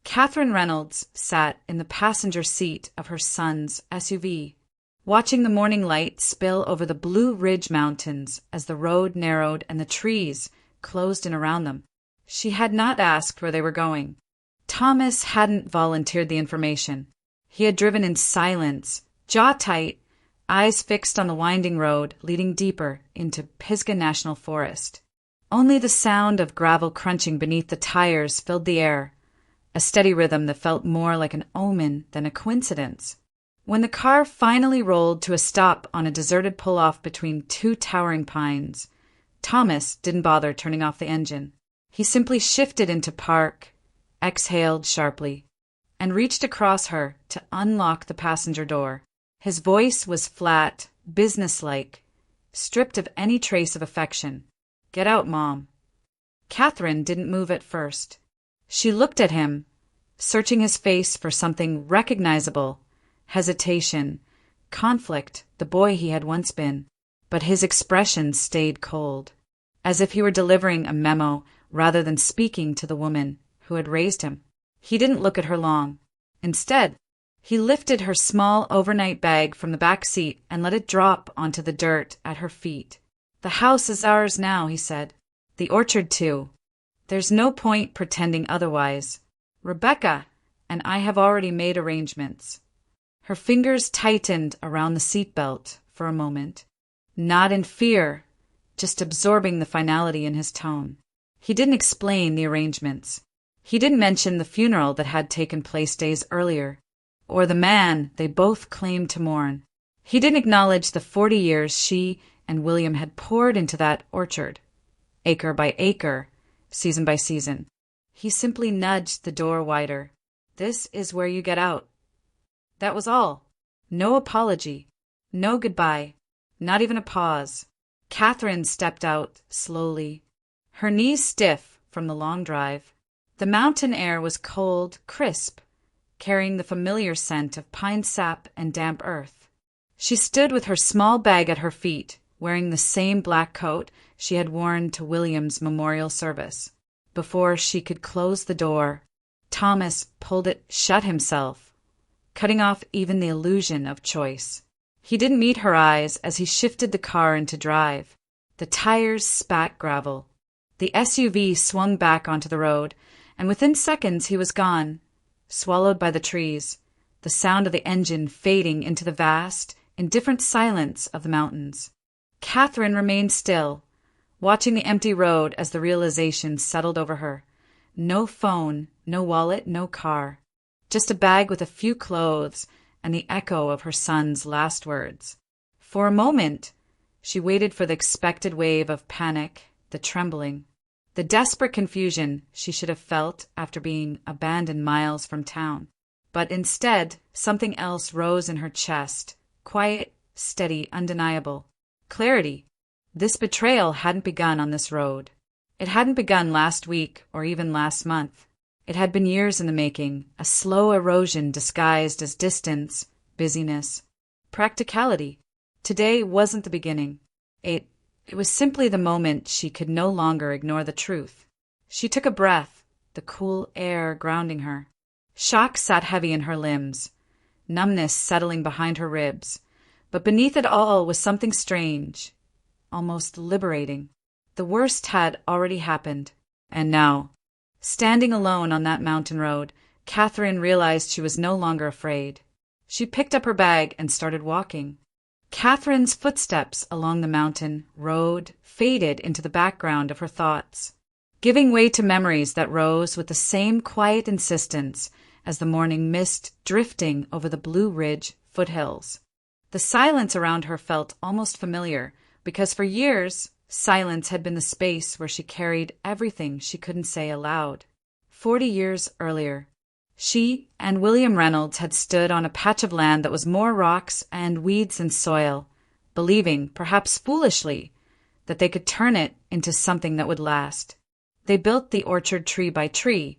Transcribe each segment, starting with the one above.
Katherine Reynolds sat in the passenger seat of her son's SUV, watching the morning light spill over the Blue Ridge Mountains as the road narrowed and the trees closed in around them. She had not asked where they were going. Thomas hadn't volunteered the information. He had driven in silence, jaw tight, eyes fixed on the winding road leading deeper into Pisgah National Forest. Only the sound of gravel crunching beneath the tires filled the air, a steady rhythm that felt more like an omen than a coincidence. When the car finally rolled to a stop on a deserted pull-off between two towering pines, Thomas didn't bother turning off the engine. He simply shifted into park, exhaled sharply, and reached across her to unlock the passenger door. His voice was flat, businesslike, stripped of any trace of affection. "Get out, Mom." Katherine didn't move at first. She looked at him, searching his face for something recognizable, hesitation, conflict, the boy he had once been. But his expression stayed cold, as if he were delivering a memo rather than speaking to the woman who had raised him. He didn't look at her long. Instead, he lifted her small overnight bag from the back seat and let it drop onto the dirt at her feet. "The house is ours now," he said. "The orchard too. There's no point pretending otherwise. Rebecca and I have already made arrangements." Her fingers tightened around the seatbelt for a moment, not in fear, just absorbing the finality in his tone. He didn't explain the arrangements. He didn't mention the funeral that had taken place days earlier, or the man they both claimed to mourn. He didn't acknowledge the 40 years she and William had poured into that orchard, acre by acre, season by season. He simply nudged the door wider. "This is where you get out." That was all. No apology, no goodbye, not even a pause. Katherine stepped out slowly, her knees stiff from the long drive. The mountain air was cold, crisp, carrying the familiar scent of pine sap and damp earth. She stood with her small bag at her feet, wearing the same black coat she had worn to William's memorial service. Before she could close the door, Thomas pulled it shut himself, cutting off even the illusion of choice. He didn't meet her eyes as he shifted the car into drive. The tires spat gravel. The SUV swung back onto the road, and within seconds he was gone, swallowed by the trees, the sound of the engine fading into the vast, indifferent silence of the mountains. Katherine remained still, watching the empty road as the realization settled over her. No phone, no wallet, no car. Just a bag with a few clothes and the echo of her son's last words. For a moment, she waited for the expected wave of panic, the trembling, the desperate confusion she should have felt after being abandoned miles from town. But instead, something else rose in her chest, quiet, steady, undeniable. Clarity. This betrayal hadn't begun on this road. It hadn't begun last week or even last month. It had been years in the making, a slow erosion disguised as distance, busyness, practicality. Today wasn't the beginning. It was simply the moment she could no longer ignore the truth. She took a breath, the cool air grounding her. Shock sat heavy in her limbs, numbness settling behind her ribs. But beneath it all was something strange, almost liberating. The worst had already happened, and now, standing alone on that mountain road, Katherine realized she was no longer afraid. She picked up her bag and started walking. Katherine's footsteps along the mountain road faded into the background of her thoughts, giving way to memories that rose with the same quiet insistence as the morning mist drifting over the Blue Ridge foothills. The silence around her felt almost familiar, because for years, silence had been the space where she carried everything she couldn't say aloud. 40 years earlier, she and William Reynolds had stood on a patch of land that was more rocks and weeds than soil, believing, perhaps foolishly, that they could turn it into something that would last. They built the orchard tree by tree,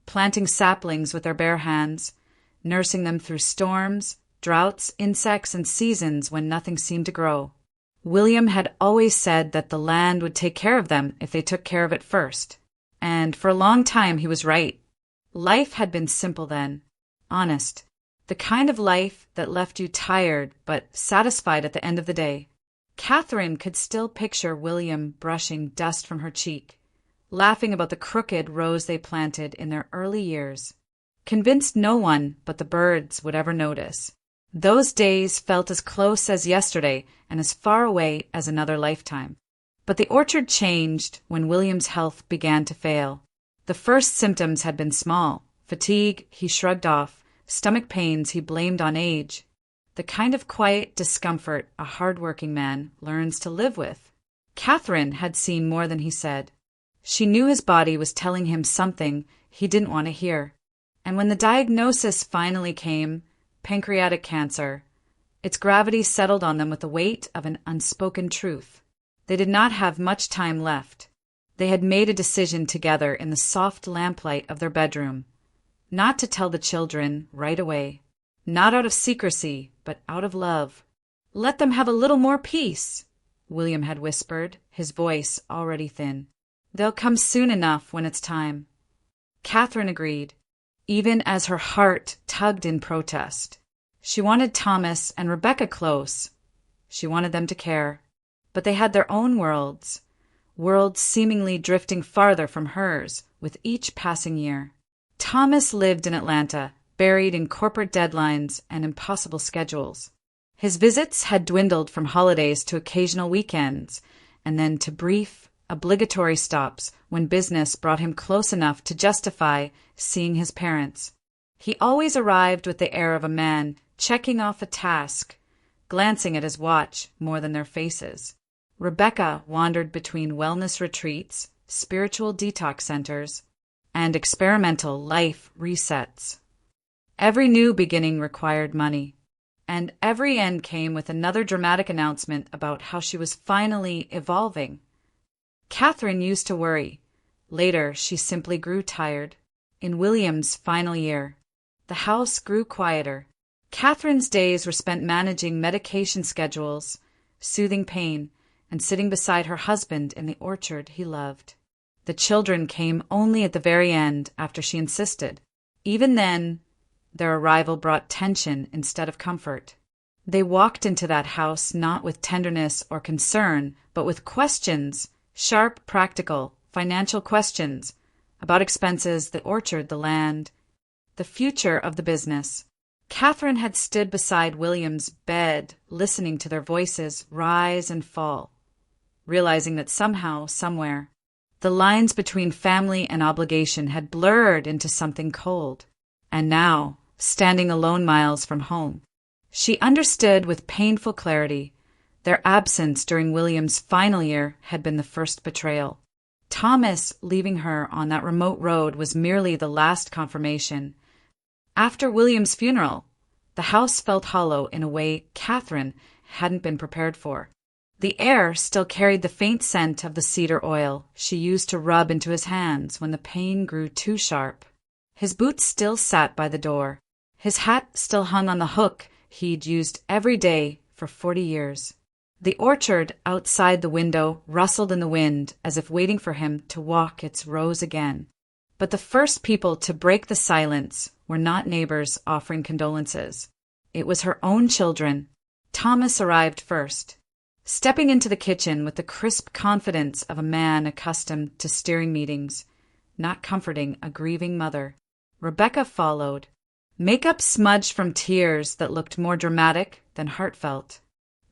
planting saplings with their bare hands, nursing them through storms, droughts, insects, and seasons when nothing seemed to grow. William had always said that the land would take care of them if they took care of it first. And for a long time he was right. Life had been simple then, honest, the kind of life that left you tired but satisfied at the end of the day. Katherine could still picture William brushing dust from her cheek, laughing about the crooked rows they planted in their early years, convinced no one but the birds would ever notice. Those days felt as close as yesterday and as far away as another lifetime. But the orchard changed when William's health began to fail. The first symptoms had been small. Fatigue he shrugged off, stomach pains he blamed on age. The kind of quiet discomfort a hard-working man learns to live with. Katherine had seen more than he said. She knew his body was telling him something he didn't want to hear. And when the diagnosis finally came, pancreatic cancer, its gravity settled on them with the weight of an unspoken truth. They did not have much time left. They had made a decision together in the soft lamplight of their bedroom, not to tell the children right away, not out of secrecy, but out of love. "Let them have a little more peace," William had whispered, his voice already thin. "They'll come soon enough when it's time." Katherine agreed, even as her heart tugged in protest. She wanted Thomas and Rebecca close. She wanted them to care. But they had their own worlds seemingly drifting farther from hers with each passing year. Thomas lived in Atlanta, buried in corporate deadlines and impossible schedules. His visits had dwindled from holidays to occasional weekends, and then to brief, obligatory stops when business brought him close enough to justify seeing his parents. He always arrived with the air of a man checking off a task, glancing at his watch more than their faces. Rebecca wandered between wellness retreats, spiritual detox centers, and experimental life resets. Every new beginning required money, and every end came with another dramatic announcement about how she was finally evolving. Katherine used to worry. Later, she simply grew tired. In William's final year, the house grew quieter. Katherine's days were spent managing medication schedules, soothing pain, and sitting beside her husband in the orchard he loved. The children came only at the very end after she insisted. Even then, their arrival brought tension instead of comfort. They walked into that house not with tenderness or concern, but with questions, sharp, practical, financial questions about expenses, the orchard, the land, the future of the business. Katherine had stood beside William's bed, listening to their voices rise and fall, realizing that somehow, somewhere, the lines between family and obligation had blurred into something cold. And now, standing alone miles from home, she understood with painful clarity their absence during William's final year had been the first betrayal. Thomas leaving her on that remote road was merely the last confirmation. After William's funeral, the house felt hollow in a way Katherine hadn't been prepared for. The air still carried the faint scent of the cedar oil she used to rub into his hands when the pain grew too sharp. His boots still sat by the door. His hat still hung on the hook he'd used every day for 40 years. The orchard outside the window rustled in the wind as if waiting for him to walk its rows again. But the first people to break the silence were not neighbors offering condolences. It was her own children. Thomas arrived first, stepping into the kitchen with the crisp confidence of a man accustomed to steering meetings, not comforting a grieving mother. Rebecca followed, makeup smudged from tears that looked more dramatic than heartfelt.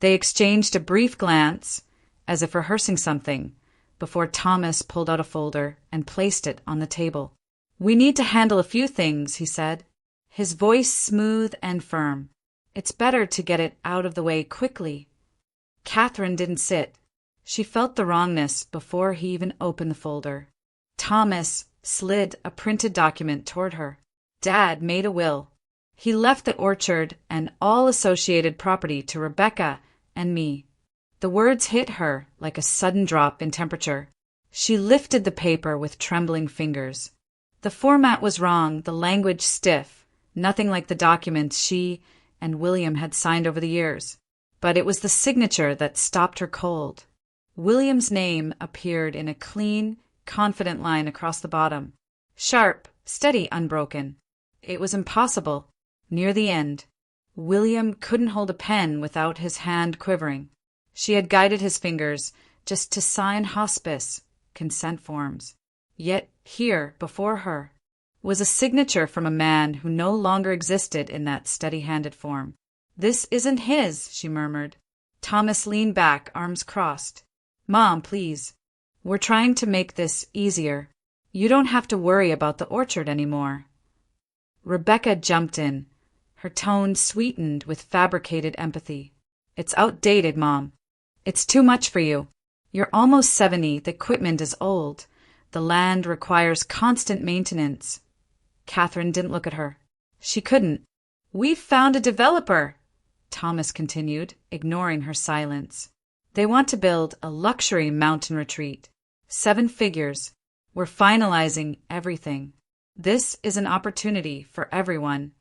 They exchanged a brief glance, as if rehearsing something, before Thomas pulled out a folder and placed it on the table. "We need to handle a few things," he said, his voice smooth and firm. "It's better to get it out of the way quickly." Katherine didn't sit. She felt the wrongness before he even opened the folder. Thomas slid a printed document toward her. Dad made a will. He left the orchard and all associated property to Rebecca and me. The words hit her like a sudden drop in temperature. She lifted the paper with trembling fingers. The format was wrong, the language stiff, nothing like the documents she and William had signed over the years. But it was the signature that stopped her cold. William's name appeared in a clean, confident line across the bottom. Sharp, steady, unbroken. It was impossible. Near the end, William couldn't hold a pen without his hand quivering. She had guided his fingers just to sign hospice consent forms. Yet here, before her, was a signature from a man who no longer existed in that steady-handed form. "This isn't his," she murmured. Thomas leaned back, arms crossed. "Mom, please. We're trying to make this easier. You don't have to worry about the orchard anymore." Rebecca jumped in, her tone sweetened with fabricated empathy. "It's outdated, Mom. It's too much for you. You're almost 70, the equipment is old. The land requires constant maintenance." Katherine didn't look at her. She couldn't. "We've found a developer," Thomas continued, ignoring her silence. "They want to build a luxury mountain retreat. 7 figures. We're finalizing everything. This is an opportunity for everyone."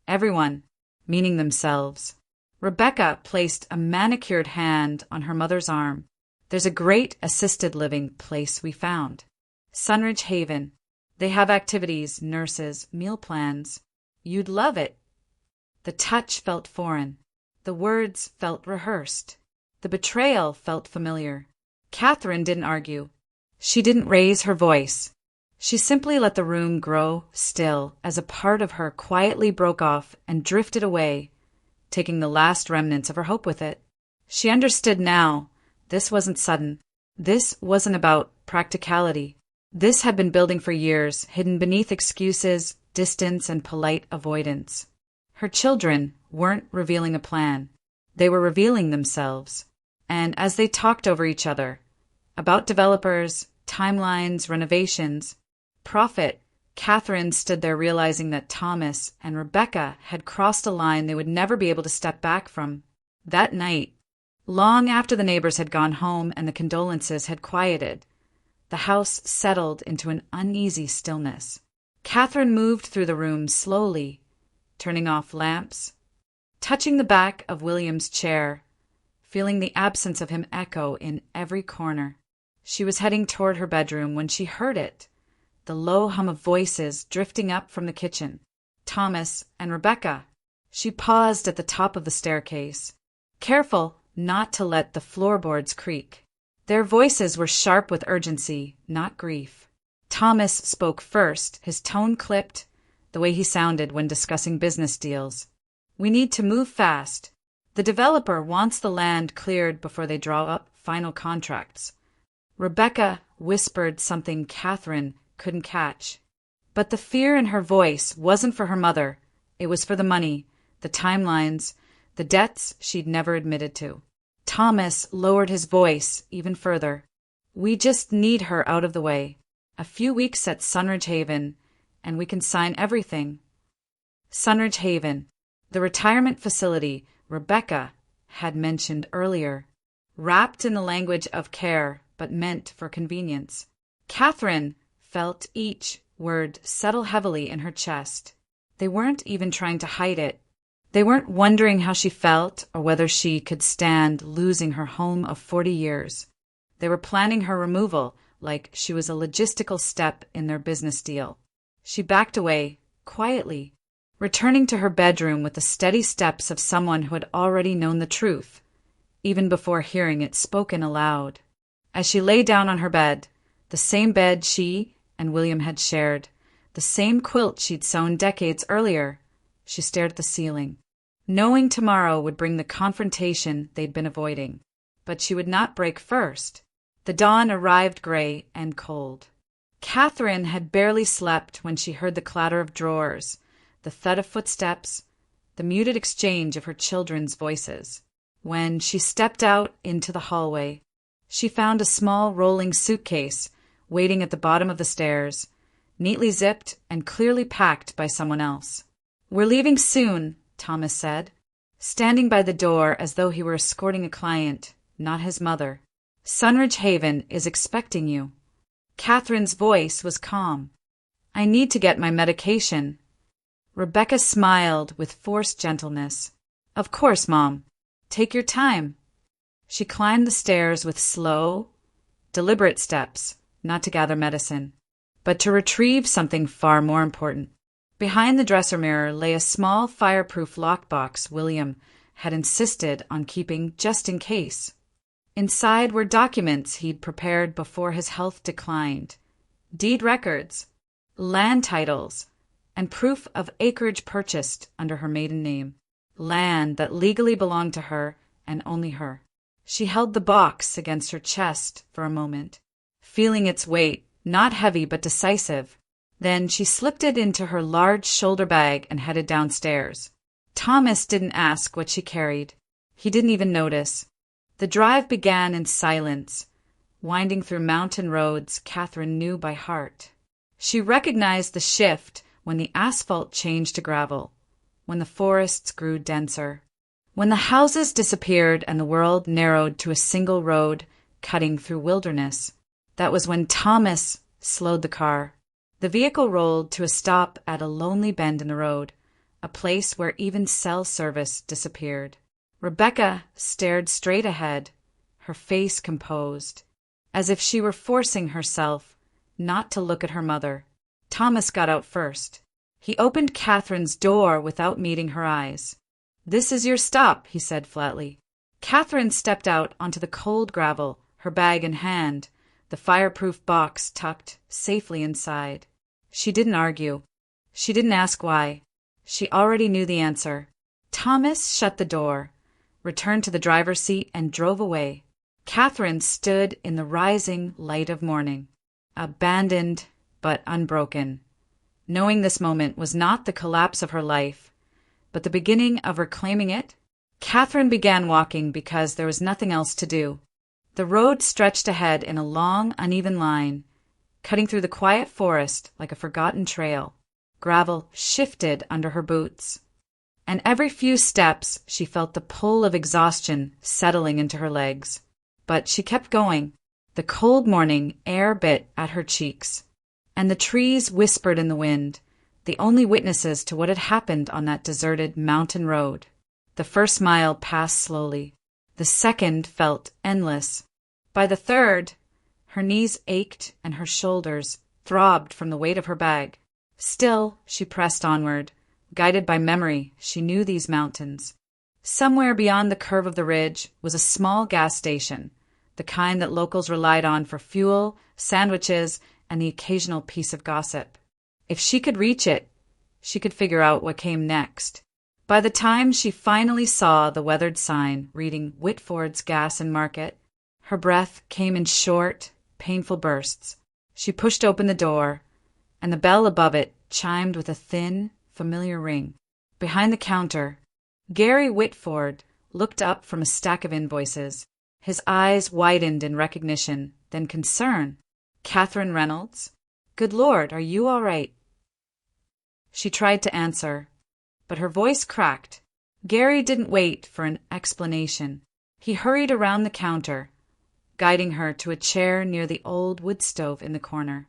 Everyone, meaning themselves. Rebecca placed a manicured hand on her mother's arm. "There's a great assisted living place we found. Sunridge Haven. They have activities, nurses, meal plans. You'd love it." The touch felt foreign. The words felt rehearsed. The betrayal felt familiar. Katherine didn't argue. She didn't raise her voice. She simply let the room grow still as a part of her quietly broke off and drifted away, taking the last remnants of her hope with it. She understood now. This wasn't sudden. This wasn't about practicality. This had been building for years, hidden beneath excuses, distance, and polite avoidance. Her children weren't revealing a plan. They were revealing themselves. And as they talked over each other, about developers, timelines, renovations, profit, Katherine stood there realizing that Thomas and Rebecca had crossed a line they would never be able to step back from. That night, long after the neighbors had gone home and the condolences had quieted, the house settled into an uneasy stillness. Katherine moved through the room slowly, turning off lamps, touching the back of William's chair, feeling the absence of him echo in every corner. She was heading toward her bedroom when she heard it, the low hum of voices drifting up from the kitchen. Thomas and Rebecca. She paused at the top of the staircase, careful not to let the floorboards creak. Their voices were sharp with urgency, not grief. Thomas spoke first, his tone clipped, the way he sounded when discussing business deals. "We need to move fast. The developer wants the land cleared before they draw up final contracts." Rebecca whispered something Katherine couldn't catch. But the fear in her voice wasn't for her mother. It was for the money, the timelines, the debts she'd never admitted to. Thomas lowered his voice even further. "We just need her out of the way. A few weeks at Sunridge Haven, and we can sign everything." Sunridge Haven, the retirement facility Rebecca had mentioned earlier, wrapped in the language of care but meant for convenience. Katherine felt each word settle heavily in her chest. They weren't even trying to hide it. They weren't wondering how she felt or whether she could stand losing her home of 40 years. They were planning her removal like she was a logistical step in their business deal. She backed away, quietly, returning to her bedroom with the steady steps of someone who had already known the truth, even before hearing it spoken aloud. As she lay down on her bed, the same bed she and William had shared, the same quilt she'd sewn decades earlier, she stared at the ceiling, knowing tomorrow would bring the confrontation they'd been avoiding. But she would not break first. The dawn arrived gray and cold. Katherine had barely slept when she heard the clatter of drawers, the thud of footsteps, the muted exchange of her children's voices. When she stepped out into the hallway, she found a small rolling suitcase waiting at the bottom of the stairs, neatly zipped and clearly packed by someone else. "We're leaving soon," Thomas said, standing by the door as though he were escorting a client, not his mother. "Sunridge Haven is expecting you." Katherine's voice was calm. "I need to get my medication." Rebecca smiled with forced gentleness. "Of course, Mom. Take your time." She climbed the stairs with slow, deliberate steps, not to gather medicine, but to retrieve something far more important. Behind the dresser mirror lay a small fireproof lockbox William had insisted on keeping just in case. Inside were documents he'd prepared before his health declined, deed records, land titles, and proof of acreage purchased under her maiden name, land that legally belonged to her and only her. She held the box against her chest for a moment, feeling its weight, not heavy but decisive. Then she slipped it into her large shoulder bag and headed downstairs. Thomas didn't ask what she carried. He didn't even notice. The drive began in silence, winding through mountain roads Katherine knew by heart. She recognized the shift when the asphalt changed to gravel, when the forests grew denser, when the houses disappeared and the world narrowed to a single road cutting through wilderness. That was when Thomas slowed the car. The vehicle rolled to a stop at a lonely bend in the road, a place where even cell service disappeared. Rebecca stared straight ahead, her face composed, as if she were forcing herself not to look at her mother. Thomas got out first. He opened Katherine's door without meeting her eyes. "This is your stop," he said flatly. Katherine stepped out onto the cold gravel, her bag in hand, the fireproof box tucked safely inside. She didn't argue. She didn't ask why. She already knew the answer. Thomas shut the door, returned to the driver's seat, and drove away. Katherine stood in the rising light of morning, abandoned but unbroken, knowing this moment was not the collapse of her life, but the beginning of reclaiming it. Katherine began walking because there was nothing else to do. The road stretched ahead in a long, uneven line, cutting through the quiet forest like a forgotten trail. Gravel shifted under her boots, and every few steps she felt the pull of exhaustion settling into her legs. But she kept going. The cold morning air bit at her cheeks, and the trees whispered in the wind, the only witnesses to what had happened on that deserted mountain road. The first mile passed slowly. The second felt endless. By the third, her knees ached and her shoulders throbbed from the weight of her bag. Still, she pressed onward. Guided by memory, she knew these mountains. Somewhere beyond the curve of the ridge was a small gas station, the kind that locals relied on for fuel, sandwiches, and the occasional piece of gossip. If she could reach it, she could figure out what came next. By the time she finally saw the weathered sign reading Whitford's Gas and Market, her breath came in short, painful bursts. She pushed open the door, and the bell above it chimed with a thin, familiar ring. Behind the counter, Gary Whitford looked up from a stack of invoices. His eyes widened in recognition, then concern. "Katherine Reynolds? Good Lord, are you all right?" She tried to answer, but her voice cracked. Gary didn't wait for an explanation. He hurried around the counter, guiding her to a chair near the old wood stove in the corner.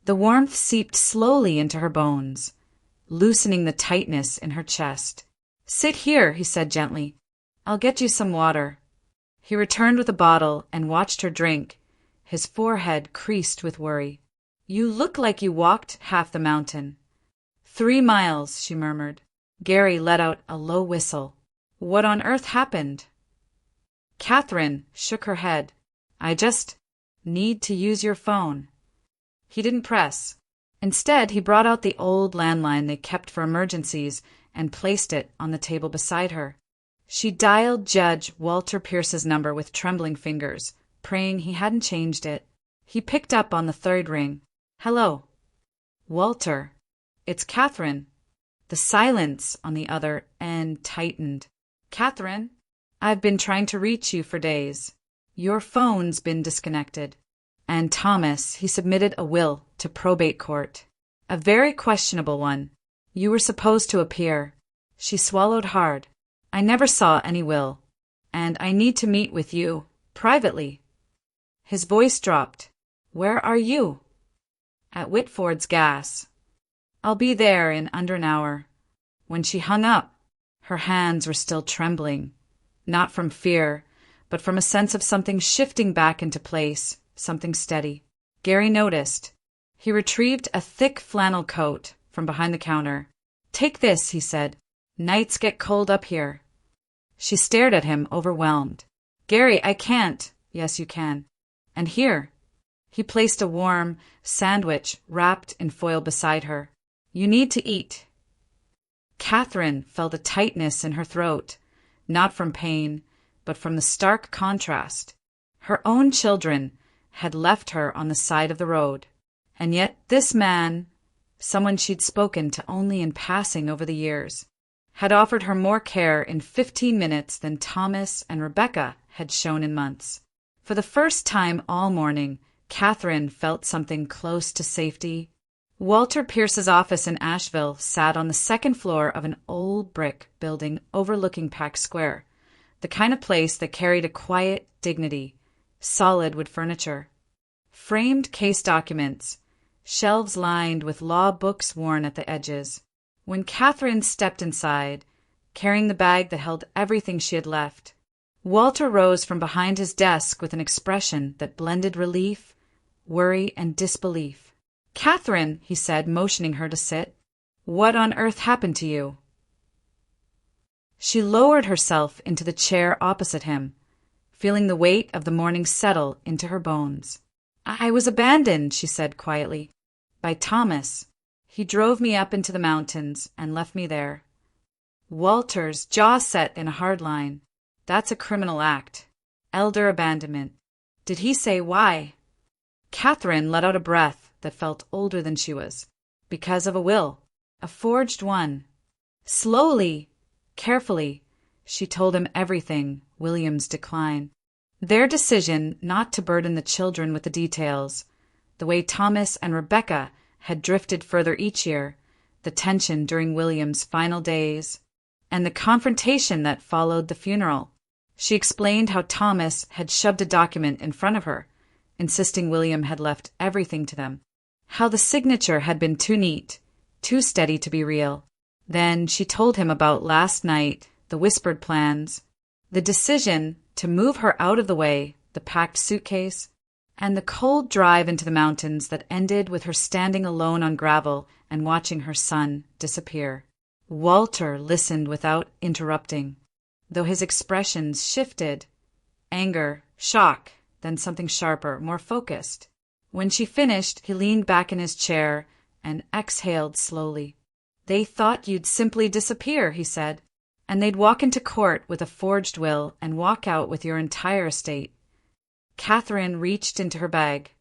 The warmth seeped slowly into her bones, loosening the tightness in her chest. "Sit here," he said gently. "I'll get you some water." He returned with a bottle and watched her drink, his forehead creased with worry. "You look like you walked half the mountain." 3 miles, she murmured. Gary let out a low whistle. "What on earth happened?" Katherine shook her head. "I just need to use your phone." He didn't press. Instead, he brought out the old landline they kept for emergencies and placed it on the table beside her. She dialed Judge Walter Pierce's number with trembling fingers, praying he hadn't changed it. He picked up on the third ring. "Hello." "Walter, it's Katherine." The silence on the other end tightened. "Katherine, I've been trying to reach you for days. Your phone's been disconnected." And Thomas, he submitted a will to probate court. A very questionable one. You were supposed to appear. She swallowed hard. "I never saw any will, and I need to meet with you, privately." His voice dropped. "Where are you?" "At Whitford's Gas. I'll be there in under an hour." When she hung up, her hands were still trembling, not from fear, but from a sense of something shifting back into place, something steady. Gary noticed. He retrieved a thick flannel coat from behind the counter. "Take this," he said. "Nights get cold up here." She stared at him, overwhelmed. "Gary, I can't." "Yes, you can. And here." He placed a warm sandwich wrapped in foil beside her. "You need to eat." Katherine felt a tightness in her throat, not from pain, but from the stark contrast. Her own children had left her on the side of the road, and yet this man, someone she'd spoken to only in passing over the years, had offered her more care in 15 minutes than Thomas and Rebecca had shown in months. For the first time all morning, Katherine felt something close to safety. Walter Pierce's office in Asheville sat on the second floor of an old brick building overlooking Pack Square, the kind of place that carried a quiet dignity, solid wood furniture, framed case documents, shelves lined with law books worn at the edges. When Katherine stepped inside, carrying the bag that held everything she had left, Walter rose from behind his desk with an expression that blended relief, worry, and disbelief. "Katherine," he said, motioning her to sit, "what on earth happened to you?" She lowered herself into the chair opposite him, feeling the weight of the morning settle into her bones. "I was abandoned," she said quietly, "by Thomas. He drove me up into the mountains and left me there." Walter's jaw set in a hard line. "That's a criminal act. Elder abandonment." "Did he say why?" Katherine let out a breath that felt older than she was. "Because of a will. A forged one." Slowly, carefully, she told him everything, William's decline, their decision not to burden the children with the details, the way Thomas and Rebecca had drifted further each year, the tension during William's final days, and the confrontation that followed the funeral. She explained how Thomas had shoved a document in front of her, insisting William had left everything to them, how the signature had been too neat, too steady to be real. Then she told him about last night, the whispered plans, the decision to move her out of the way, the packed suitcase, and the cold drive into the mountains that ended with her standing alone on gravel and watching her son disappear. Walter listened without interrupting, though his expressions shifted: anger, shock, then something sharper, more focused. When she finished, he leaned back in his chair and exhaled slowly. "They thought you'd simply disappear," he said, "and they'd walk into court with a forged will and walk out with your entire estate." Katherine reached into her bag,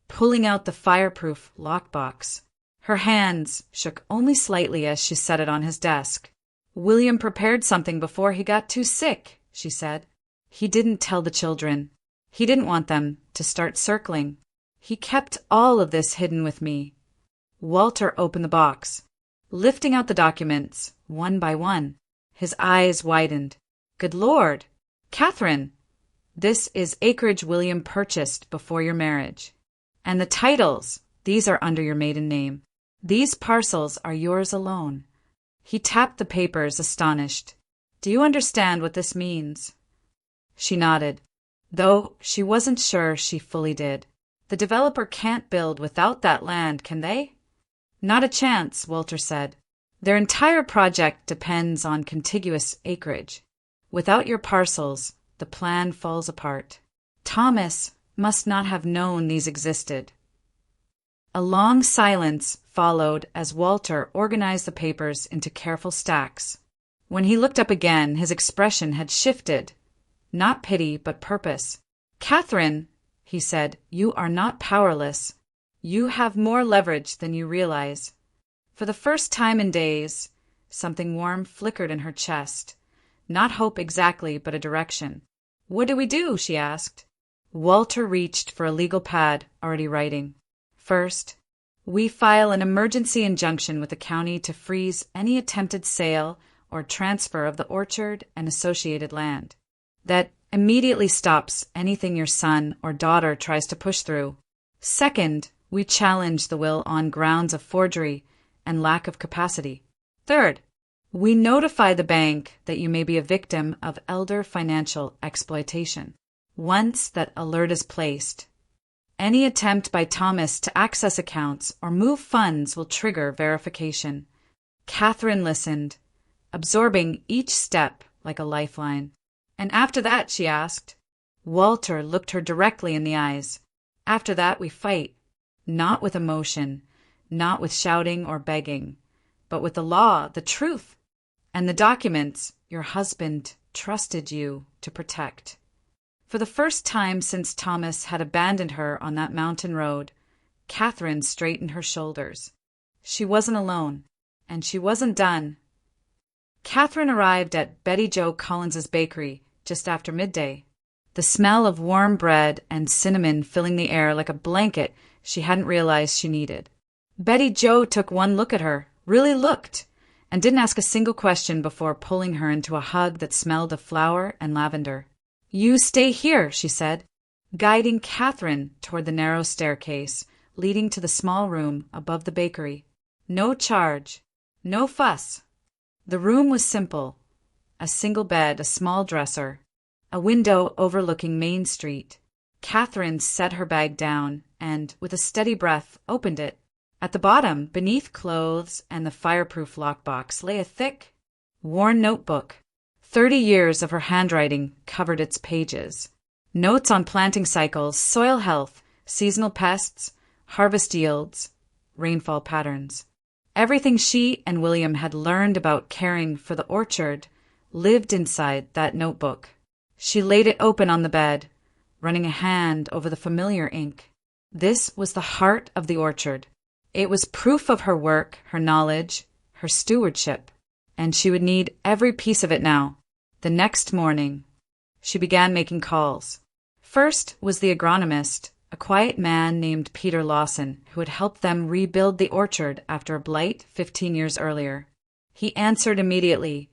pulling out the fireproof lockbox. Her hands shook only slightly as she set it on his desk. "William prepared something before he got too sick," she said. "He didn't tell the children. He didn't want them to start circling. He kept all of this hidden with me." Walter opened the box, lifting out the documents one by one. His eyes widened. "Good Lord! Katherine, this is acreage William purchased before your marriage. And the titles, these are under your maiden name. These parcels are yours alone." He tapped the papers, astonished. "Do you understand what this means?" She nodded, though she wasn't sure she fully did. "The developer can't build without that land, can they?" "Not a chance," Walter said. "Their entire project depends on contiguous acreage. Without your parcels, the plan falls apart. Thomas must not have known these existed." A long silence followed as Walter organized the papers into careful stacks. When he looked up again, his expression had shifted. Not pity, but purpose. "Katherine," he said, "you are not powerless. You have more leverage than you realize." For the first time in days, something warm flickered in her chest. Not hope exactly, but a direction. "What do we do?" she asked. Walter reached for a legal pad, already writing. "First, we file an emergency injunction with the county to freeze any attempted sale or transfer of the orchard and associated land. That immediately stops anything your son or daughter tries to push through. Second, we challenge the will on grounds of forgery and lack of capacity. Third, we notify the bank that you may be a victim of elder financial exploitation. Once that alert is placed, Any attempt by Thomas to access accounts or move funds will trigger verification. Katherine listened, absorbing each step like a lifeline. And after that, she asked. Walter looked her directly in the eyes. After that, we fight. Not with emotion, not with shouting or begging, but with the law, the truth, and the documents your husband trusted you to protect. For the first time since Thomas had abandoned her on that mountain road, Katherine straightened her shoulders. She wasn't alone, and she wasn't done. Katherine arrived at Betty Jo Collins's bakery just after midday, the smell of warm bread and cinnamon filling the air like a blanket she hadn't realized she needed. Betty Jo took one look at her, really looked, and didn't ask a single question before pulling her into a hug that smelled of flower and lavender. You stay here, she said, guiding Katherine toward the narrow staircase leading to the small room above the bakery. No charge, no fuss. The room was simple. A single bed, a small dresser, a window overlooking Main Street. Katherine set her bag down and, with a steady breath, opened it. At the bottom, beneath clothes and the fireproof lockbox, lay a thick, worn notebook. 30 years of her handwriting covered its pages. Notes on planting cycles, soil health, seasonal pests, harvest yields, rainfall patterns. Everything she and William had learned about caring for the orchard lived inside that notebook. She laid it open on the bed, running a hand over the familiar ink. This was the heart of the orchard. It was proof of her work, her knowledge, her stewardship, and she would need every piece of it now. The next morning, she began making calls. First was the agronomist, a quiet man named Peter Lawson, who had helped them rebuild the orchard after a blight 15 years earlier. He answered immediately,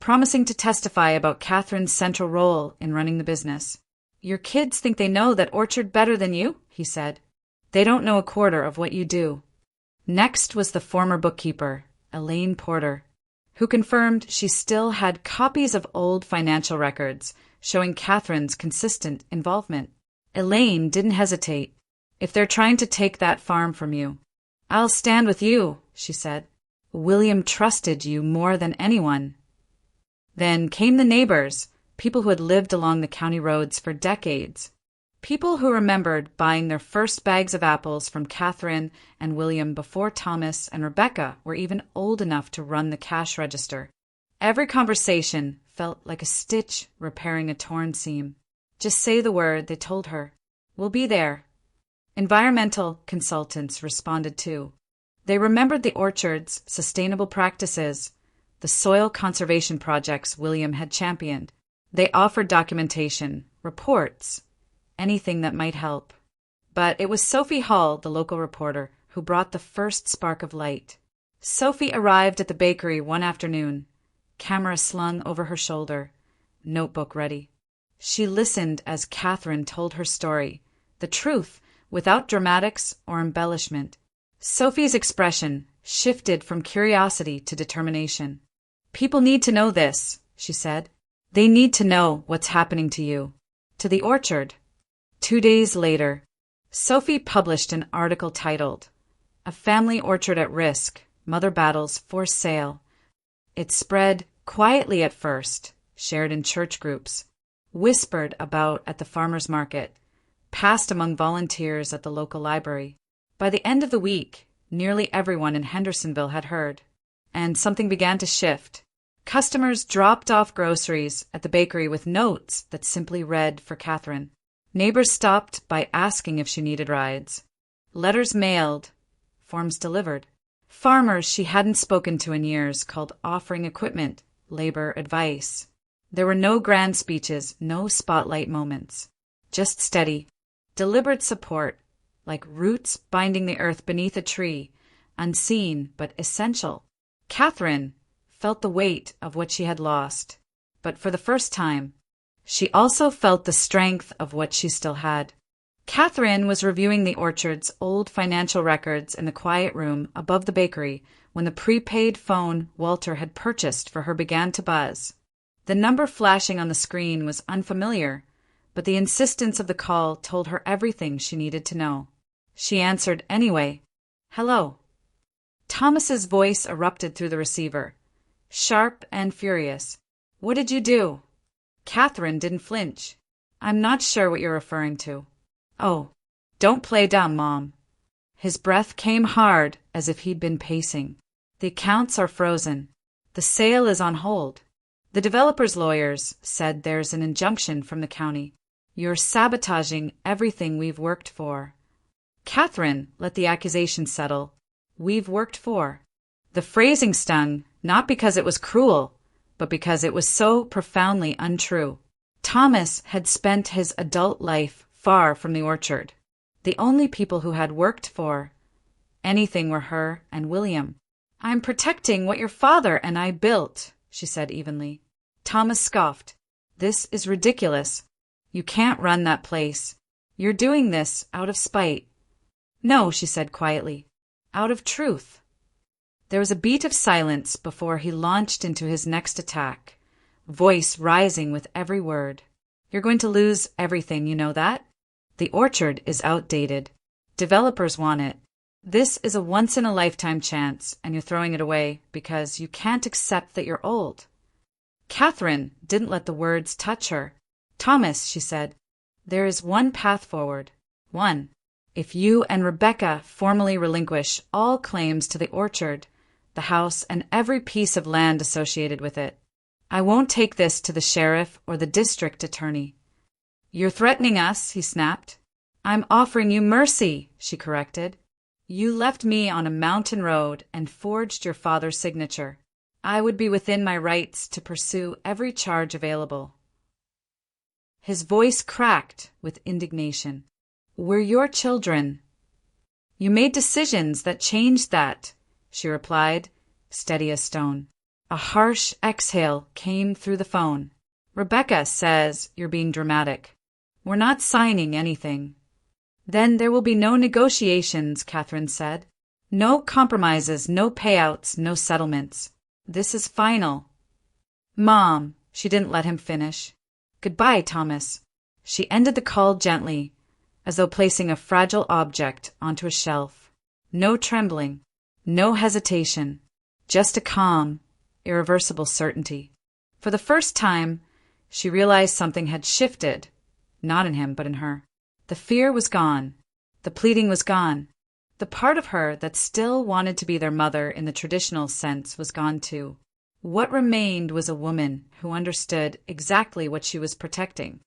promising to testify about Katherine's central role in running the business. Your kids think they know that orchard better than you, he said. They don't know a quarter of what you do. Next was the former bookkeeper, Elaine Porter, who confirmed she still had copies of old financial records showing Katherine's consistent involvement. Elaine didn't hesitate. If they're trying to take that farm from you, I'll stand with you, she said. William trusted you more than anyone. Then came the neighbors, people who had lived along the county roads for decades. People who remembered buying their first bags of apples from Katherine and William before Thomas and Rebecca were even old enough to run the cash register. Every conversation felt like a stitch repairing a torn seam. Just say the word, they told her. We'll be there. Environmental consultants responded too. They remembered the orchard's sustainable practices, the soil conservation projects William had championed. They offered documentation, reports, anything that might help. But it was Sophie Hall, the local reporter, who brought the first spark of light. Sophie arrived at the bakery one afternoon, camera slung over her shoulder, notebook ready. She listened as Katherine told her story, the truth, without dramatics or embellishment. Sophie's expression shifted from curiosity to determination. People need to know this, she said. They need to know what's happening to you, to the orchard. 2 days later, Sophie published an article titled, A Family Orchard at Risk, Mother Battles for Sale. It spread quietly at first, shared in church groups, whispered about at the farmer's market, passed among volunteers at the local library. By the end of the week, nearly everyone in Hendersonville had heard, and something began to shift. Customers dropped off groceries at the bakery with notes that simply read for Katherine. Neighbors stopped by asking if she needed rides. Letters mailed, forms delivered. Farmers she hadn't spoken to in years called offering equipment, labor advice. There were no grand speeches, no spotlight moments. Just steady, deliberate support, like roots binding the earth beneath a tree, unseen but essential. Katherine felt the weight of what she had lost, but for the first time, she also felt the strength of what she still had. Katherine was reviewing the orchard's old financial records in the quiet room above the bakery when the prepaid phone Walter had purchased for her began to buzz. The number flashing on the screen was unfamiliar, but the insistence of the call told her everything she needed to know. She answered anyway. "Hello." Thomas's voice erupted through the receiver, sharp and furious. "What did you do?" Katherine didn't flinch. "I'm not sure what you're referring to." "Oh, don't play dumb, Mom." His breath came hard as if he'd been pacing. "The accounts are frozen. The sale is on hold. The developer's lawyers said there's an injunction from the county. You're sabotaging everything we've worked for." Katherine let the accusation settle. "We've worked for." The phrasing stung, not because it was cruel, but because it was so profoundly untrue. Thomas had spent his adult life far from the orchard. The only people who had worked for anything were her and William. "I'm protecting what your father and I built," she said evenly. Thomas scoffed. "This is ridiculous. You can't run that place. You're doing this out of spite." "No," she said quietly. "Out of truth." There was a beat of silence before he launched into his next attack, voice rising with every word. "You're going to lose everything, you know that? The orchard is outdated. Developers want it. This is a once-in-a-lifetime chance, and you're throwing it away because you can't accept that you're old." Katherine didn't let the words touch her. "Thomas," she said, "there is one path forward. One. If you and Rebecca formally relinquish all claims to the orchard, the house, and every piece of land associated with it. I won't take this to the sheriff or the district attorney." "You're threatening us," he snapped. "I'm offering you mercy," she corrected. "You left me on a mountain road and forged your father's signature. I would be within my rights to pursue every charge available." His voice cracked with indignation. "We're your children." "You made decisions that changed that," she replied, steady as stone. A harsh exhale came through the phone. "Rebecca says you're being dramatic. We're not signing anything." "Then there will be no negotiations," Katherine said. "No compromises, no payouts, no settlements. This is final." "Mom," she didn't let him finish. "Goodbye, Thomas." She ended the call gently, as though placing a fragile object onto a shelf. No trembling, no hesitation, just a calm, irreversible certainty. For the first time, she realized something had shifted, not in him, but in her. The fear was gone. The pleading was gone. The part of her that still wanted to be their mother in the traditional sense was gone too. What remained was a woman who understood exactly what she was protecting,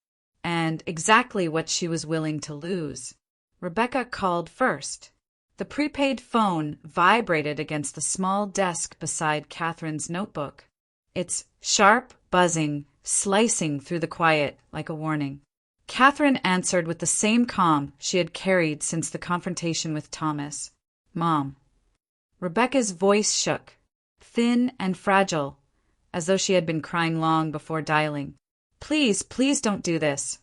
and exactly what she was willing to lose. Rebecca called first. The prepaid phone vibrated against the small desk beside Katherine's notebook, its sharp buzzing slicing through the quiet like a warning. Katherine answered with the same calm she had carried since the confrontation with Thomas. "Mom." Rebecca's voice shook, thin and fragile, as though she had been crying long before dialing. "Please, please don't do this."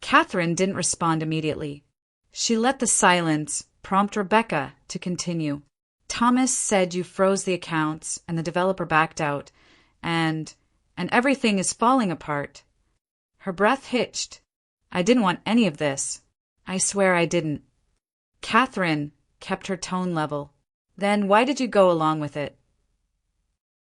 Katherine didn't respond immediately. She let the silence prompt Rebecca to continue. "Thomas said you froze the accounts and the developer backed out, and everything is falling apart." Her breath hitched. "I didn't want any of this. I swear I didn't." Katherine kept her tone level. "Then why did you go along with it?"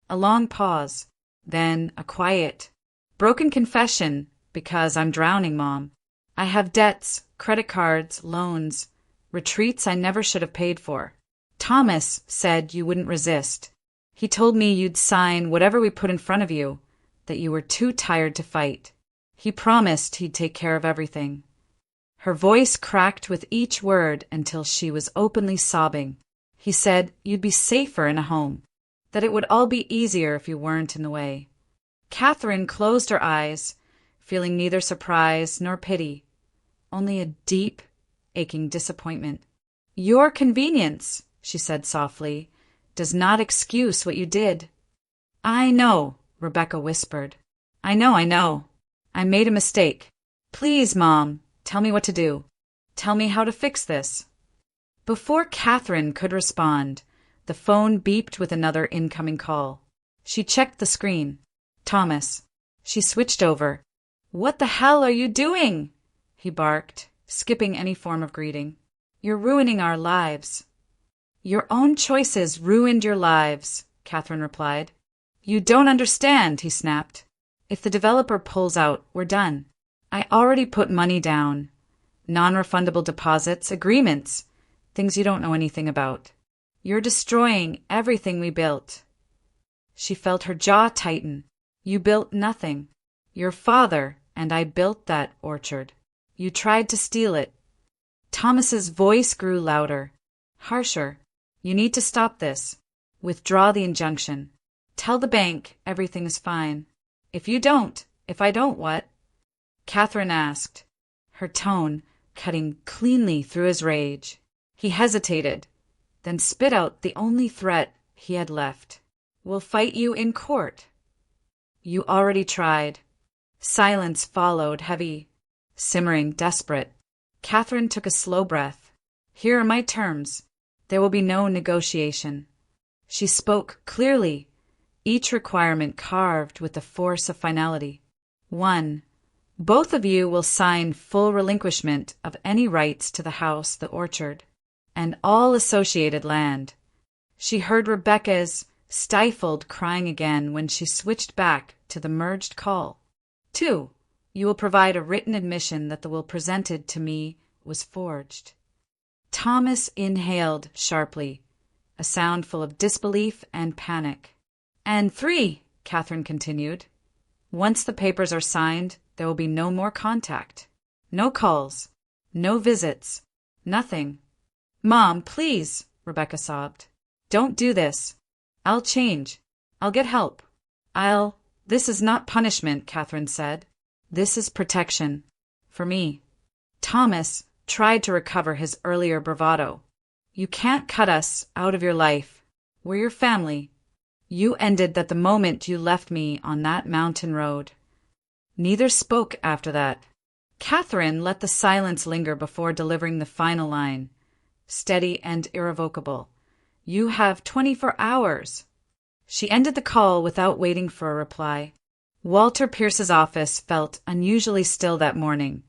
A long pause, then a quiet, broken confession. "Because I'm drowning, Mom. I have debts, credit cards, loans, retreats I never should have paid for. Thomas said you wouldn't resist. He told me you'd sign whatever we put in front of you, that you were too tired to fight. He promised he'd take care of everything." Her voice cracked with each word until she was openly sobbing. "He said you'd be safer in a home, that it would all be easier if you weren't in the way." Katherine closed her eyes, feeling neither surprise nor pity, only a deep, aching disappointment. "Your convenience," she said softly, "does not excuse what you did." "I know," Rebecca whispered. I know. I made a mistake. Please, Mom, tell me what to do. Tell me how to fix this." Before Katherine could respond, the phone beeped with another incoming call. She checked the screen. Thomas. She switched over. "What the hell are you doing?" he barked, skipping any form of greeting. "You're ruining our lives." "Your own choices ruined your lives," Katherine replied. "You don't understand," he snapped. "If the developer pulls out, we're done. I already put money down. Non-refundable deposits, agreements, things you don't know anything about. You're destroying everything we built." She felt her jaw tighten. "You built nothing. Your father and I built that orchard. You tried to steal it." Thomas's voice grew louder, harsher. "You need to stop this. Withdraw the injunction. Tell the bank everything is fine." If I don't, what?" Katherine asked, her tone cutting cleanly through his rage. He hesitated, then spit out the only threat he had left. "We'll fight you in court." "You already tried." Silence followed, heavy, simmering, desperate. Katherine took a slow breath. "Here are my terms. There will be no negotiation." She spoke clearly, each requirement carved with the force of finality. 1. Both of you will sign full relinquishment of any rights to the house, the orchard, and all associated land. She heard Rebecca's stifled crying again when she switched back to the merged call. 2. You will provide a written admission that the will presented to me was forged. Thomas inhaled sharply, a sound full of disbelief and panic. "And 3, Katherine continued, once the papers are signed, there will be no more contact. No calls, no visits, nothing." "Mom, please," Rebecca sobbed. "Don't do this. I'll change. I'll get help. This is not punishment," Katherine said. "This is protection. For me." Thomas tried to recover his earlier bravado. "You can't cut us out of your life. We're your family. You ended that the moment you left me on that mountain road." Neither spoke after that. Katherine let the silence linger before delivering the final line, steady and irrevocable. "You have 24 hours." She ended the call without waiting for a reply. Walter Pierce's office felt unusually still that morning,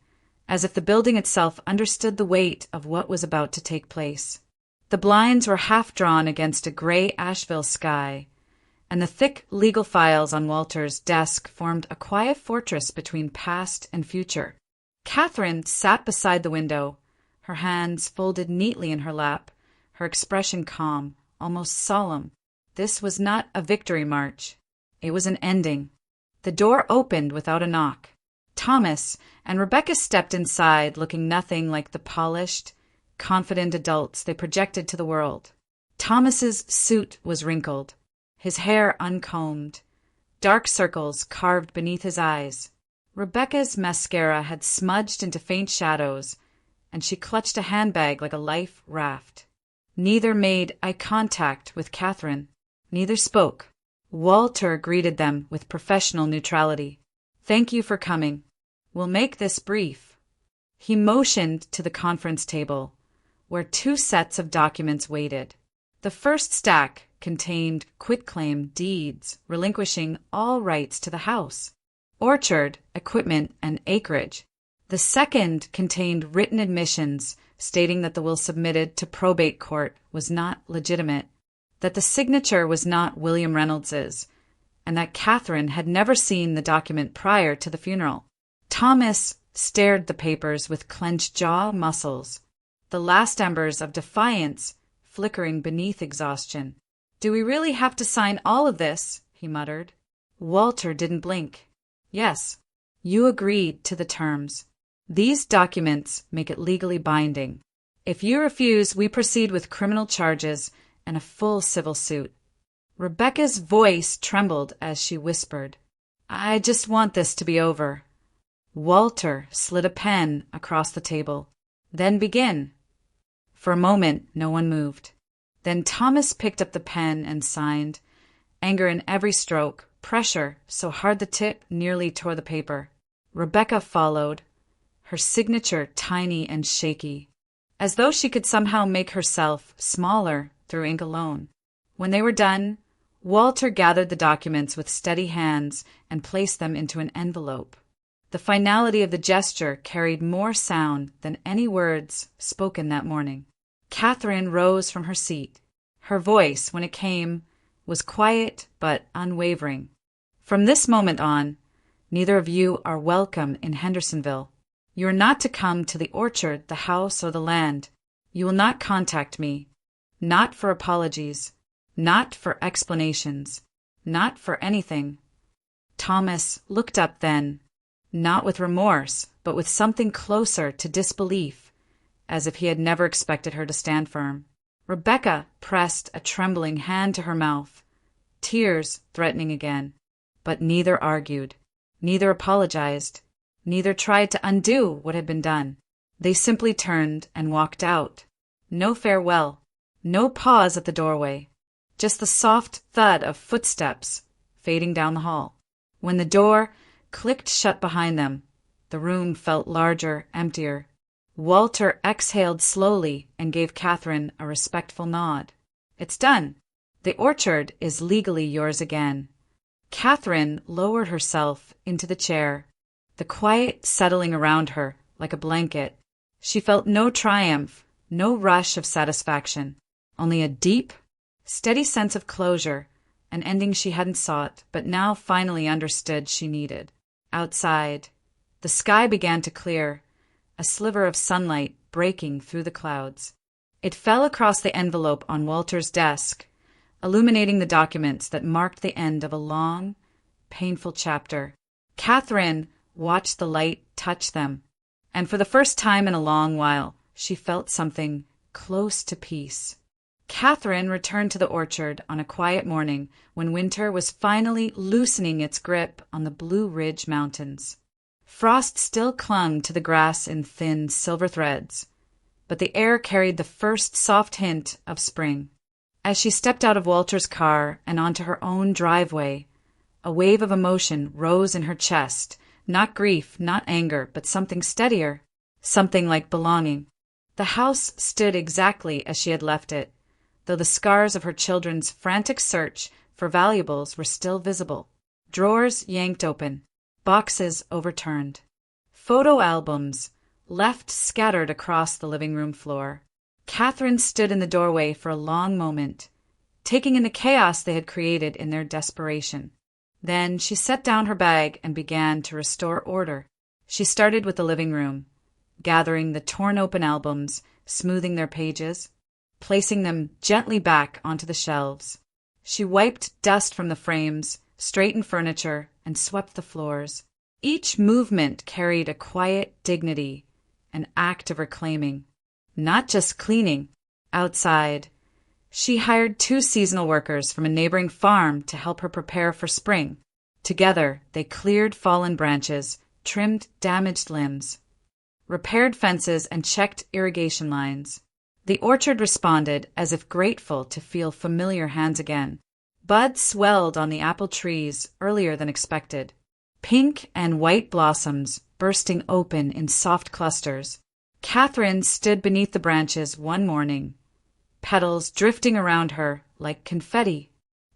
as if the building itself understood the weight of what was about to take place. The blinds were half drawn against a gray Asheville sky, and the thick legal files on Walter's desk formed a quiet fortress between past and future. Katherine sat beside the window, her hands folded neatly in her lap, her expression calm, almost solemn. This was not a victory march. It was an ending. The door opened without a knock. Thomas and Rebecca stepped inside, looking nothing like the polished, confident adults they projected to the world. Thomas's suit was wrinkled, his hair uncombed, dark circles carved beneath his eyes. Rebecca's mascara had smudged into faint shadows, and she clutched a handbag like a life raft. Neither made eye contact with Katherine. Neither spoke. Walter greeted them with professional neutrality. "Thank you for coming. We'll make this brief." He motioned to the conference table, where 2 sets of documents waited. The first stack contained quitclaim deeds relinquishing all rights to the house, orchard, equipment, and acreage. The second contained written admissions stating that the will submitted to probate court was not legitimate, that the signature was not William Reynolds's, and that Katherine had never seen the document prior to the funeral. Thomas stared the papers with clenched jaw muscles, the last embers of defiance flickering beneath exhaustion. "Do we really have to sign all of this?" he muttered. Walter didn't blink. "Yes, you agreed to the terms. These documents make it legally binding. If you refuse, we proceed with criminal charges and a full civil suit." Rebecca's voice trembled as she whispered, "I just want this to be over." Walter slid a pen across the table. "Then begin." For a moment, no one moved. Then Thomas picked up the pen and signed, anger in every stroke, pressure so hard the tip nearly tore the paper. Rebecca followed, her signature tiny and shaky, as though she could somehow make herself smaller through ink alone. When they were done, Walter gathered the documents with steady hands and placed them into an envelope. The finality of the gesture carried more sound than any words spoken that morning. Katherine rose from her seat. Her voice, when it came, was quiet but unwavering. "From this moment on, neither of you are welcome in Hendersonville. You are not to come to the orchard, the house, or the land. You will not contact me. Not for apologies. Not for explanations. Not for anything." Thomas looked up then, not with remorse, but with something closer to disbelief, as if he had never expected her to stand firm. Rebecca pressed a trembling hand to her mouth, tears threatening again. But neither argued, neither apologized, neither tried to undo what had been done. They simply turned and walked out. No farewell, no pause at the doorway, just the soft thud of footsteps fading down the hall. When the door clicked shut behind them, the room felt larger, emptier. Walter exhaled slowly and gave Katherine a respectful nod. "It's done. The orchard is legally yours again." Katherine lowered herself into the chair, the quiet settling around her like a blanket. She felt no triumph, no rush of satisfaction, only a deep, steady sense of closure, an ending she hadn't sought, but now finally understood she needed. Outside, the sky began to clear, a sliver of sunlight breaking through the clouds. It fell across the envelope on Walter's desk, illuminating the documents that marked the end of a long, painful chapter. Katherine watched the light touch them, and for the first time in a long while, she felt something close to peace. Katherine returned to the orchard on a quiet morning when winter was finally loosening its grip on the Blue Ridge Mountains. Frost still clung to the grass in thin silver threads, but the air carried the first soft hint of spring. As she stepped out of Walter's car and onto her own driveway, a wave of emotion rose in her chest, not grief, not anger, but something steadier, something like belonging. The house stood exactly as she had left it, though the scars of her children's frantic search for valuables were still visible. Drawers yanked open, boxes overturned, photo albums left scattered across the living room floor. Katherine stood in the doorway for a long moment, taking in the chaos they had created in their desperation. Then she set down her bag and began to restore order. She started with the living room, gathering the torn-open albums, smoothing their pages, placing them gently back onto the shelves. She wiped dust from the frames, straightened furniture, and swept the floors. Each movement carried a quiet dignity, an act of reclaiming. Not just cleaning. Outside, she hired 2 seasonal workers from a neighboring farm to help her prepare for spring. Together, they cleared fallen branches, trimmed damaged limbs, repaired fences, and checked irrigation lines. The orchard responded as if grateful to feel familiar hands again. Buds swelled on the apple trees earlier than expected, pink and white blossoms bursting open in soft clusters. Katherine stood beneath the branches one morning, petals drifting around her like confetti,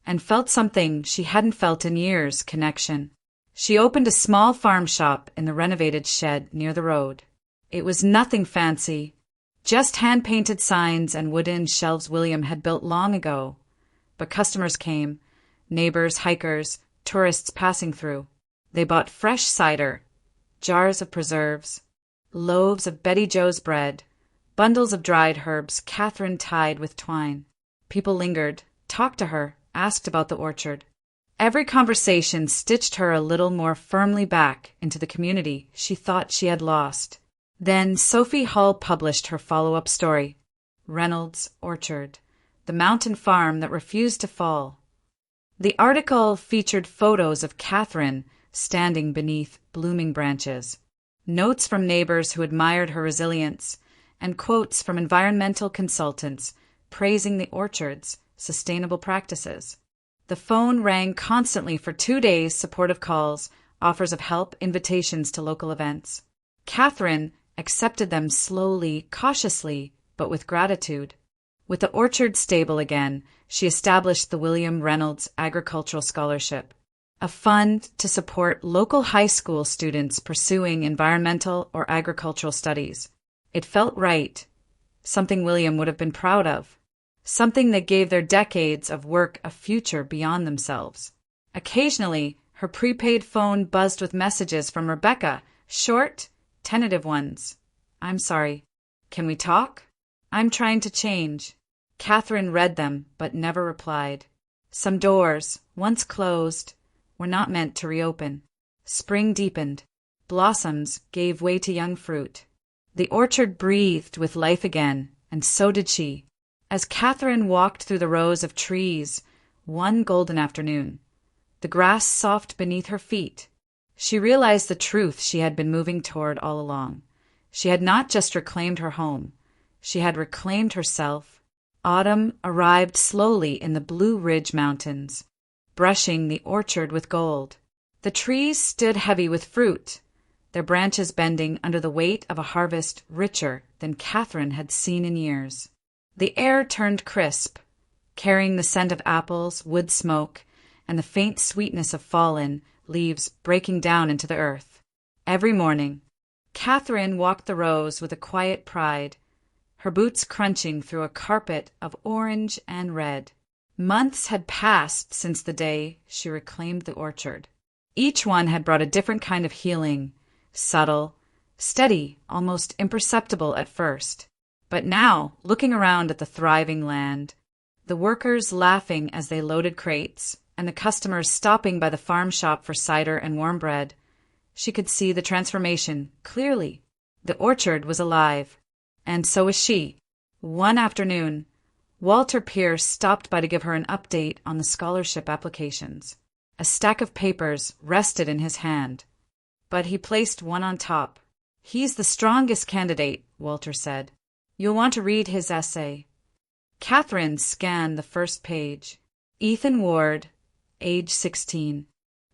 and felt something she hadn't felt in years: connection. She opened a small farm shop in the renovated shed near the road. It was nothing fancy, just hand-painted signs and wooden shelves William had built long ago. But customers came, neighbors, hikers, tourists passing through. They bought fresh cider, jars of preserves, loaves of Betty Jo's bread, bundles of dried herbs Katherine tied with twine. People lingered, talked to her, asked about the orchard. Every conversation stitched her a little more firmly back into the community she thought she had lost. Then Sophie Hull published her follow-up story, Reynolds' Orchard, the mountain farm that refused to fall. The article featured photos of Katherine standing beneath blooming branches, notes from neighbors who admired her resilience, and quotes from environmental consultants praising the orchard's sustainable practices. The phone rang constantly for 2 days, supportive calls, offers of help, invitations to local events. Katherine accepted them slowly, cautiously, but with gratitude. With the orchard stable again, she established the William Reynolds Agricultural Scholarship, a fund to support local high school students pursuing environmental or agricultural studies. It felt right, something William would have been proud of, something that gave their decades of work a future beyond themselves. Occasionally, her prepaid phone buzzed with messages from Rebecca, short, tentative ones. "I'm sorry. Can we talk? I'm trying to change." Katherine read them, but never replied. Some doors, once closed, were not meant to reopen. Spring deepened. Blossoms gave way to young fruit. The orchard breathed with life again, and so did she. As Katherine walked through the rows of trees one golden afternoon, the grass soft beneath her feet, she realized the truth she had been moving toward all along. She had not just reclaimed her home. She had reclaimed herself. Autumn arrived slowly in the Blue Ridge Mountains, brushing the orchard with gold. The trees stood heavy with fruit, their branches bending under the weight of a harvest richer than Katherine had seen in years. The air turned crisp, carrying the scent of apples, wood smoke, and the faint sweetness of fallen leaves breaking down into the earth. Every morning, Katherine walked the rows with a quiet pride, her boots crunching through a carpet of orange and red. Months had passed since the day she reclaimed the orchard. Each one had brought a different kind of healing, subtle, steady, almost imperceptible at first. But now, looking around at the thriving land, the workers laughing as they loaded crates, and the customers stopping by the farm shop for cider and warm bread, she could see the transformation clearly. The orchard was alive, and so was she. One afternoon, Walter Pierce stopped by to give her an update on the scholarship applications. A stack of papers rested in his hand, but he placed one on top. "He's the strongest candidate," Walter said. "You'll want to read his essay." Katherine scanned the first page. Ethan Ward, age 16,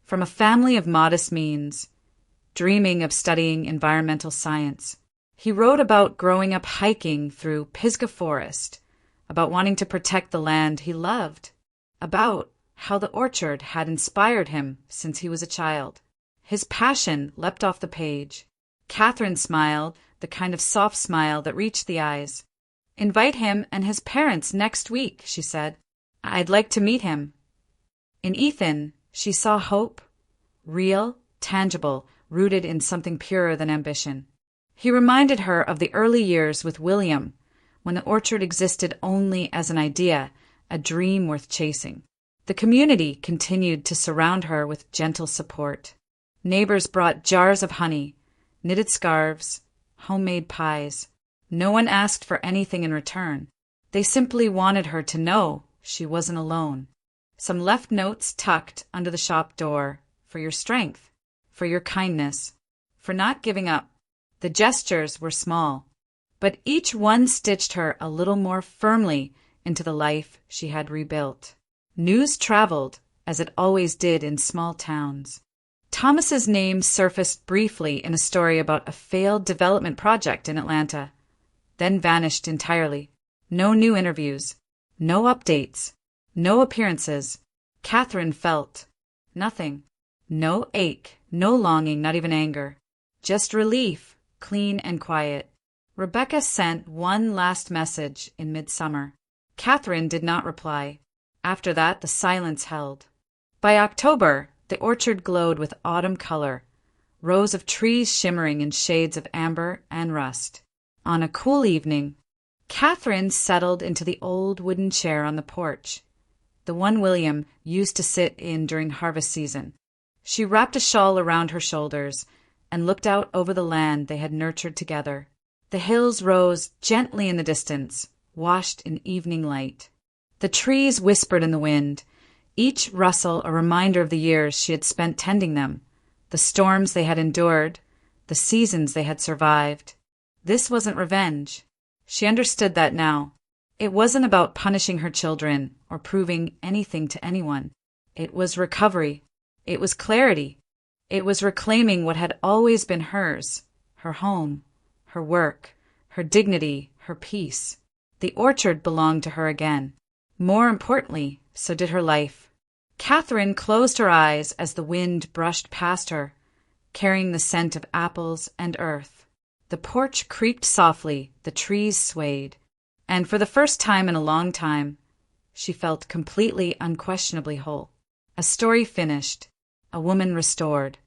from a family of modest means, dreaming of studying environmental science. He wrote about growing up hiking through Pisgah Forest, about wanting to protect the land he loved, about how the orchard had inspired him since he was a child. His passion leapt off the page. Katherine smiled, the kind of soft smile that reached the eyes. "Invite him and his parents next week," she said. "I'd like to meet him." In Ethan, she saw hope, real, tangible, rooted in something purer than ambition. He reminded her of the early years with William, when the orchard existed only as an idea, a dream worth chasing. The community continued to surround her with gentle support. Neighbors brought jars of honey, knitted scarves, homemade pies. No one asked for anything in return. They simply wanted her to know she wasn't alone. Some left notes tucked under the shop door, for your strength, for your kindness, for not giving up. The gestures were small, but each one stitched her a little more firmly into the life she had rebuilt. News traveled, as it always did in small towns. Thomas's name surfaced briefly in a story about a failed development project in Atlanta, then vanished entirely. No new interviews, no updates, no appearances. Katherine felt nothing. No ache, no longing, not even anger. Just relief, clean and quiet. Rebecca sent one last message in midsummer. Katherine did not reply. After that, the silence held. By October, the orchard glowed with autumn color, rows of trees shimmering in shades of amber and rust. On a cool evening, Katherine settled into the old wooden chair on the porch, the one William used to sit in during harvest season. She wrapped a shawl around her shoulders and looked out over the land they had nurtured together. The hills rose gently in the distance, washed in evening light. The trees whispered in the wind, each rustle a reminder of the years she had spent tending them, the storms they had endured, the seasons they had survived. This wasn't revenge. She understood that now. It wasn't about punishing her children or proving anything to anyone. It was recovery. It was clarity. It was reclaiming what had always been hers, her home, her work, her dignity, her peace. The orchard belonged to her again. More importantly, so did her life. Katherine closed her eyes as the wind brushed past her, carrying the scent of apples and earth. The porch creaked softly, the trees swayed, and for the first time in a long time, she felt completely, unquestionably whole. A story finished, a woman restored.